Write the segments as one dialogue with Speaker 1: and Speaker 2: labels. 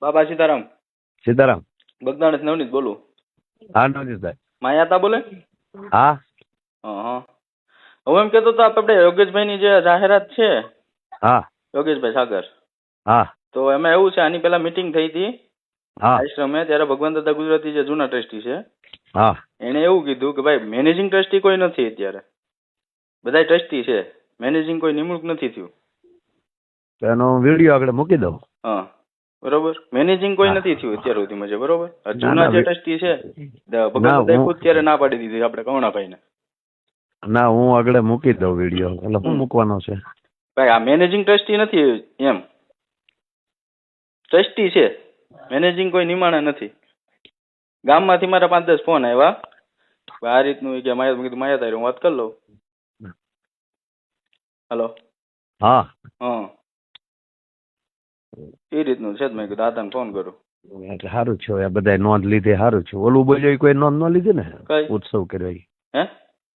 Speaker 1: બાબા સીતારામ.
Speaker 2: સીતારામ.
Speaker 1: બગદાણ નવનીત બોલું.
Speaker 2: હા નવનીતભાઈ.
Speaker 1: માયાતા બોલે?
Speaker 2: હા
Speaker 1: હા. હું એમ કહેતો હતો આપણે યોગેશભાઈની જે જાહેરાત છે,
Speaker 2: હા
Speaker 1: યોગેશભાઈ સાગર,
Speaker 2: હા
Speaker 1: તો એમાં એવું છે, આની પેલા મીટિંગ થઈ હતી
Speaker 2: હા
Speaker 1: આશ્રમે, ત્યારે ભગવાન દાદા ગુજરાતી જે જૂના ટ્રસ્ટી છે
Speaker 2: હા
Speaker 1: એને એવું કીધું કે ભાઈ મેનેજિંગ ટ્રસ્ટી કોઈ નથી અત્યારે, બધા ટ્રસ્ટી છે, મેનેજિંગ કોઈ નિમણૂક નથી થયું.
Speaker 2: તો એનો વિડીયો આગળ મૂકી દઉં.
Speaker 1: હા બરોબર, મેનેજિંગ કોઈ નથી થયું અત્યાર સુધીમાં છે. બરોબર, જૂના જે ટ્રસ્ટી છે ભગવાન દાદાએ ખુદ ત્યારે ના પાડી દીધી આપણે કવણાભાઈને.
Speaker 2: ના હું આગળ મૂકી દઉં વિડીયો. એટલે શું મૂકવાનો છે
Speaker 1: ભાઈ? આ મેનેજિંગ ટ્રસ્ટી નથી એમ, ટ્રસ્ટી છે, મેનેજિંગ કોઈ નિમાણા નથી. ગામમાંથી મારા 5-10 ફોન આવ્યા આ રીતનું કે માયા તારી હું વાત કરી લઉં. હલો.
Speaker 2: હા
Speaker 1: હા એ રીતનું છે. મેં કીધું દાદાને ફોન કરું.
Speaker 2: એટલે સારું છે. આ બધા નોંધ લીધી, સારું છે. ઓલું બોલ્યો કોઈ નોંધ ન લીધી ને?
Speaker 1: કઈ
Speaker 2: ઉત્સવ કર્યો
Speaker 1: હે?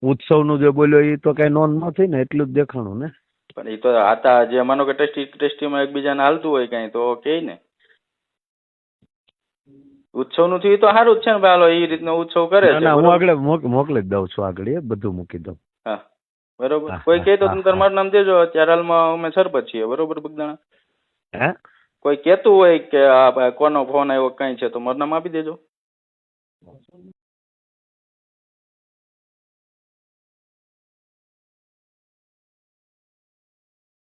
Speaker 2: ઉત્સવ નું જે બોલ્યો એ તો કઈ નોંધ ન થઈ ને, એટલું જ દેખાણું ને.
Speaker 1: પણ એ તો હતા જે માનો કે ટ્રસ્ટીમાં એકબીજાને હાલતું હોય કઈ તો કે ને. ઉત્સવ નું થયું તો સારું જ છે ને ભાઈ. હાલો એ રીતનો ઉત્સવ કરે છે.
Speaker 2: હું આગળ મોકલી જ દઉં છું. આગળ બધું મૂકી દઉં.
Speaker 1: હા બરોબર. કોઈ કહે તો તમે તમારું નામ દેજો. અત્યારે હાલમાં અમે સરપંચ છીએ. બરોબર બગદાણા.
Speaker 2: હે?
Speaker 1: કોઈ કહેતું હોય કે આ કોનો ફોન આવ્યો કઈ છે તો મારું નામ આપી દેજો.